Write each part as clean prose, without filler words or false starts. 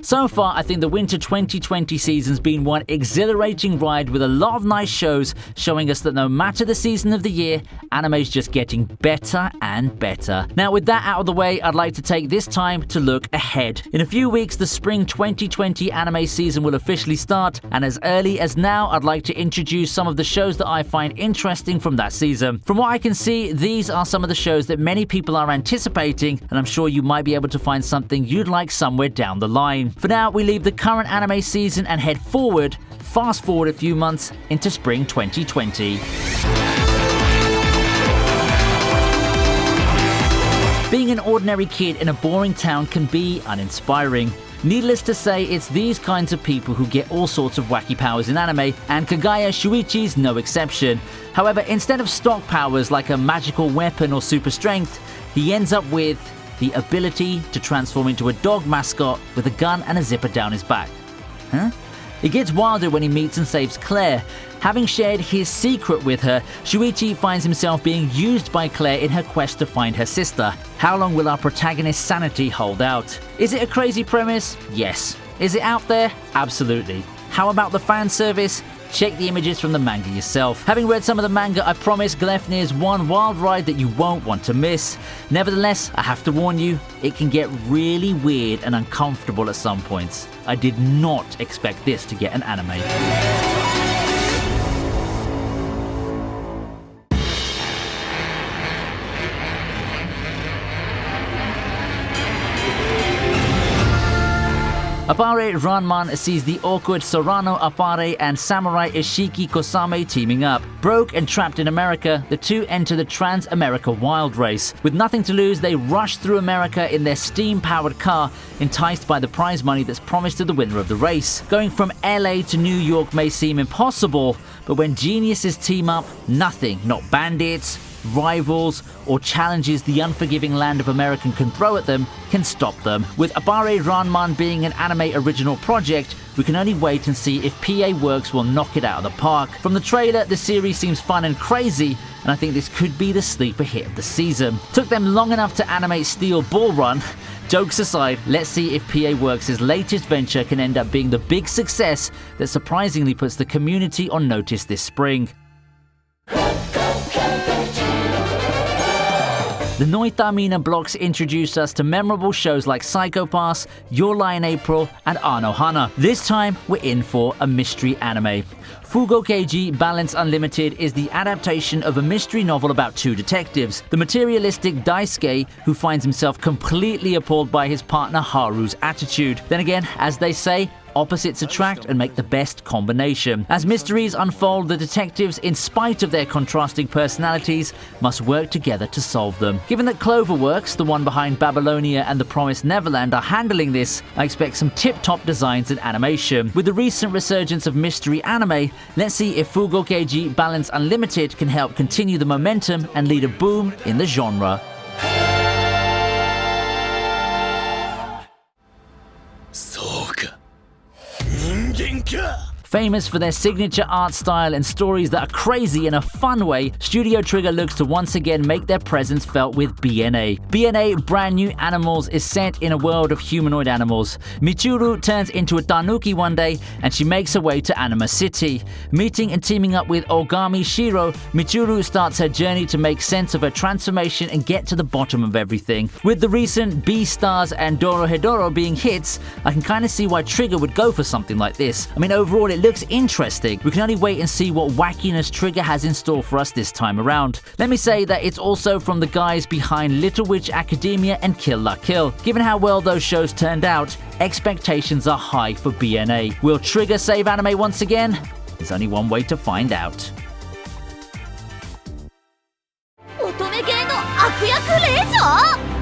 So far, I think the winter 2020 season's been one exhilarating ride with a lot of nice shows showing us that no matter the season of the year, anime's just getting better and better. Now, with that out of the way, I'd like to take this time to look ahead. In a few weeks, the spring 2020 anime season will officially start, and as early as now, I'd like to introduce some of the shows that I find interesting from that season. From what I can see, these are some of the shows that many people are anticipating, and I'm sure you might be able to find something you'd like somewhere down the line. For now, we leave the current anime season and head forward, fast forward a few months into spring 2020. Being an ordinary kid in a boring town can be uninspiring. Needless to say, it's these kinds of people who get all sorts of wacky powers in anime, and Kagaya Shuichi's no exception. However, instead of stock powers like a magical weapon or super strength, he ends up with the ability to transform into a dog mascot with a gun and a zipper down his back. Huh? It gets wilder when he meets and saves Claire. Having shared his secret with her, Shuichi finds himself being used by Claire in her quest to find her sister. How long will our protagonist's sanity hold out? Is it a crazy premise? Yes. Is it out there? Absolutely. How about the fan service? Check the images from the manga yourself. Having read some of the manga, I promise Gleipnir is one wild ride that you won't want to miss. Nevertheless, I have to warn you, it can get really weird and uncomfortable at some points. I did not expect this to get an anime. Appare Ranman sees the awkward Sorano Appare and samurai Ishiki Kosame teaming up. Broke and trapped in America, the two enter the Trans-America Wild Race. With nothing to lose, they rush through America in their steam-powered car, enticed by the prize money that's promised to the winner of the race. Going from LA to New York may seem impossible, but when geniuses team up, nothing, not bandits, rivals, or challenges the unforgiving land of America can throw at them, can stop them. With Appare Ranman being an anime original project, we can only wait and see if PA Works will knock it out of the park. From the trailer, the series seems fun and crazy, and I think this could be the sleeper hit of the season. Took them long enough to animate Steel Ball Run. Jokes aside, let's see if PA Works' latest venture can end up being the big success that surprisingly puts the community on notice this spring. The Noitamina blocks introduced us to memorable shows like Psycho Pass, Your Lie in April, and Anohana. This time, we're in for a mystery anime. Fugo Keiji Balance Unlimited is the adaptation of a mystery novel about two detectives. The materialistic Daisuke, who finds himself completely appalled by his partner Haru's attitude. Then again, as they say, opposites attract and make the best combination. As mysteries unfold, the detectives, in spite of their contrasting personalities, must work together to solve them. Given that Cloverworks, the one behind Babylonia and The Promised Neverland, are handling this, I expect some tip-top designs and animation. With the recent resurgence of mystery anime, let's see if Fugo Keiji Balance Unlimited can help continue the momentum and lead a boom in the genre. Famous for their signature art style and stories that are crazy in a fun way, Studio Trigger looks to once again make their presence felt with BNA. BNA Brand New Animals is set in a world of humanoid animals. Michiru turns into a tanuki one day, and she makes her way to Anima City. Meeting and teaming up with Ogami Shiro, Michiru starts her journey to make sense of her transformation and get to the bottom of everything. With the recent Beastars and Dorohedoro being hits, I can kind of see why Trigger would go for something like this. I mean, overall it looks interesting. We can only wait and see what wackiness Trigger has in store for us this time around. Let me say that it's also from the guys behind Little Witch Academia and Kill La Kill. Given how well those shows turned out, expectations are high for BNA. Will Trigger save anime once again? There's only one way to find out.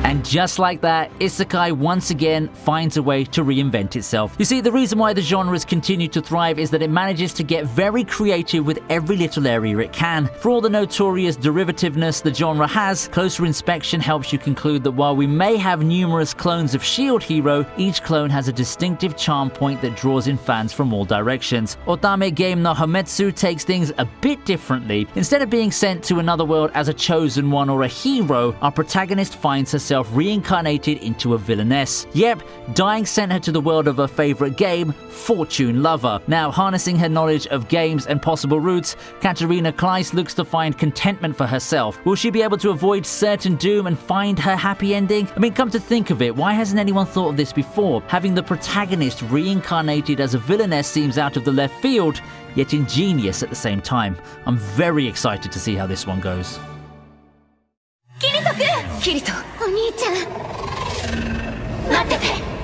And just like that, Isekai once again finds a way to reinvent itself. You see, the reason why the genres continue to thrive is that it manages to get very creative with every little area it can. For all the notorious derivativeness the genre has, closer inspection helps you conclude that while we may have numerous clones of Shield Hero, each clone has a distinctive charm point that draws in fans from all directions. Otame Game no Hametsu takes things a bit differently. Instead of being sent to another world as a chosen one or a hero, our protagonist finds herself reincarnated into a villainess. Yep, dying sent her to the world of her favorite game, Fortune Lover. Now, harnessing her knowledge of games and possible routes, Katarina Kleist looks to find contentment for herself. Will she be able to avoid certain doom and find her happy ending? I mean, come to think of it, why hasn't anyone thought of this before? Having the protagonist reincarnated as a villainess seems out of the left field, yet ingenious at the same time. I'm very excited to see how this one goes.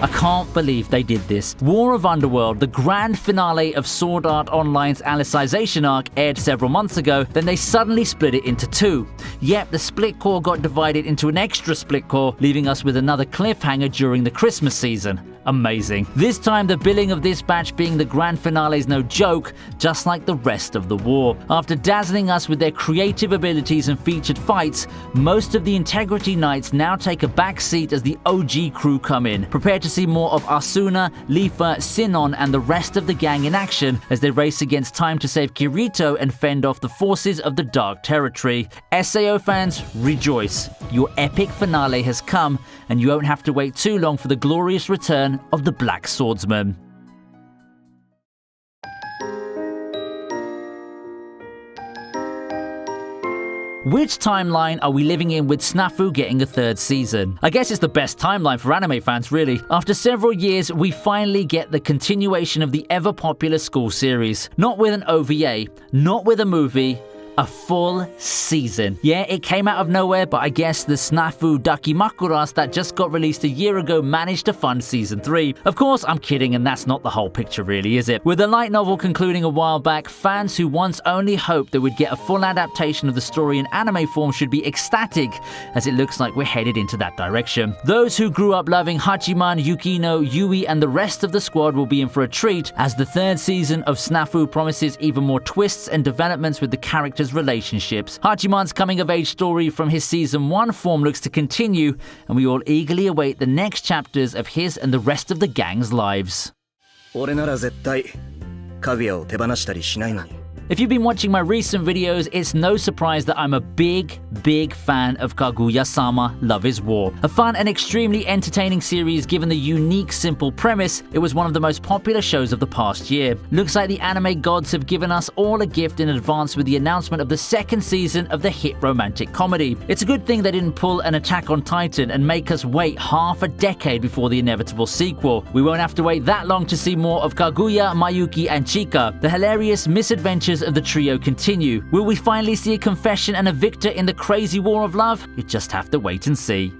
I can't believe they did this. War of Underworld, the grand finale of Sword Art Online's Alicization arc, aired several months ago, then they suddenly split it into two. Yep, the split core got divided into an extra split core, leaving us with another cliffhanger during the Christmas season. Amazing. This time, the billing of this batch being the grand finale is no joke, just like the rest of the war. After dazzling us with their creative abilities and featured fights, most of the Integrity Knights now take a back seat as the OG crew come in. Prepare to see more of Asuna, Leafa, Sinon, and the rest of the gang in action as they race against time to save Kirito and fend off the forces of the Dark Territory. SAO fans, rejoice. Your epic finale has come, and you won't have to wait too long for the glorious return of the Black Swordsman. Which timeline are we living in with Snafu getting a third season? I guess it's the best timeline for anime fans, really. After several years, we finally get the continuation of the ever-popular school series. Not with an OVA, not with a movie, a full season. Yeah, it came out of nowhere, but I guess the Snafu Dakimakuras that just got released a year ago managed to fund season 3. Of course, I'm kidding, and that's not the whole picture really, is it? With the light novel concluding a while back, fans who once only hoped they would get a full adaptation of the story in anime form should be ecstatic, as it looks like we're headed into that direction. Those who grew up loving Hachiman, Yukino, Yui, and the rest of the squad will be in for a treat, as the third season of Snafu promises even more twists and developments with the characters' relationships. Hachiman's coming-of-age story from his Season 1 form looks to continue, and we all eagerly await the next chapters of his and the rest of the gang's lives. If you've been watching my recent videos, it's no surprise that I'm a big fan of Kaguya-sama Love is War. A fun and extremely entertaining series given the unique, simple premise, it was one of the most popular shows of the past year. Looks like the anime gods have given us all a gift in advance with the announcement of the second season of the hit romantic comedy. It's a good thing they didn't pull an Attack on Titan and make us wait half a decade before the inevitable sequel. We won't have to wait that long to see more of Kaguya, Mayuki, and Chika. The hilarious misadventures of the trio continue. Will we finally see a confession and a victor in the crazy war of love? You just have to wait and see.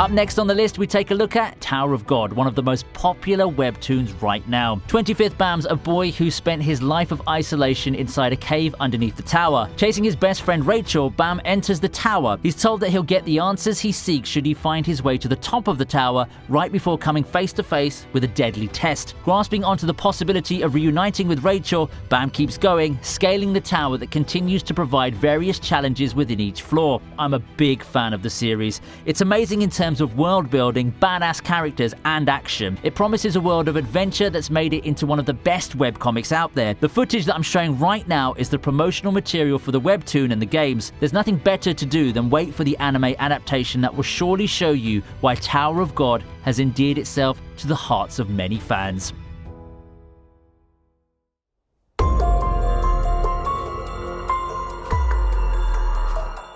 Up next on the list, we take a look at Tower of God, one of the most popular webtoons right now. 25th Bam's a boy who spent his life of isolation inside a cave underneath the tower. Chasing his best friend Rachel, Bam enters the tower. He's told that he'll get the answers he seeks should he find his way to the top of the tower right before coming face to face with a deadly test. Grasping onto the possibility of reuniting with Rachel, Bam keeps going, scaling the tower that continues to provide various challenges within each floor. I'm a big fan of the series. It's amazing in terms of world building, badass characters, and action. It promises a world of adventure that's made it into one of the best webcomics out there. The footage that I'm showing right now is the promotional material for the webtoon and the games. There's nothing better to do than wait for the anime adaptation that will surely show you why Tower of God has endeared itself to the hearts of many fans.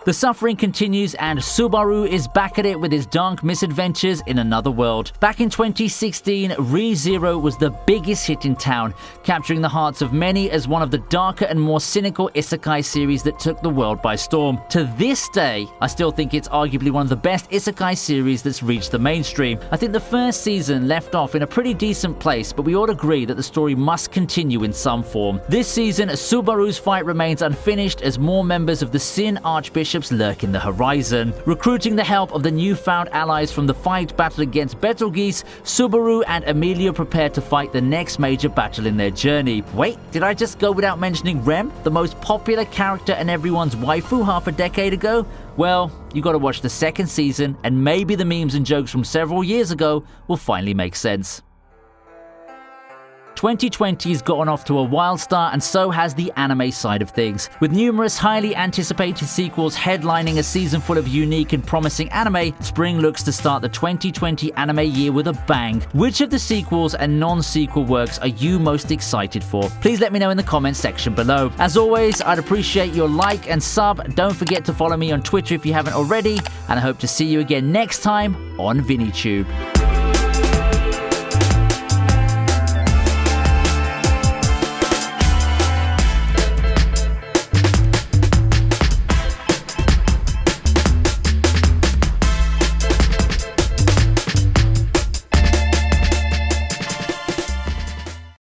The suffering continues, and Subaru is back at it with his dark misadventures in another world. Back in 2016, Re:Zero was the biggest hit in town, capturing the hearts of many as one of the darker and more cynical isekai series that took the world by storm. To this day, I still think it's arguably one of the best isekai series that's reached the mainstream. I think the first season left off in a pretty decent place, but we all agree that the story must continue in some form. This season, Subaru's fight remains unfinished as more members of the Sin Archbishops lurk in the horizon. Recruiting the help of the newfound allies from the fight battle against Betelgeuse, Subaru and Emilia prepare to fight the next major battle in their journey. Wait, did I just go without mentioning Rem, the most popular character and everyone's waifu half a decade ago? Well, you gotta watch the second season, and maybe the memes and jokes from several years ago will finally make sense. 2020's gotten off to a wild start, and so has the anime side of things. With numerous highly anticipated sequels headlining a season full of unique and promising anime, spring looks to start the 2020 anime year with a bang. Which of the sequels and non-sequel works are you most excited for? Please let me know in the comments section below. As always, I'd appreciate your like and sub. Don't forget to follow me on Twitter if you haven't already, and I hope to see you again next time on VinnyTube.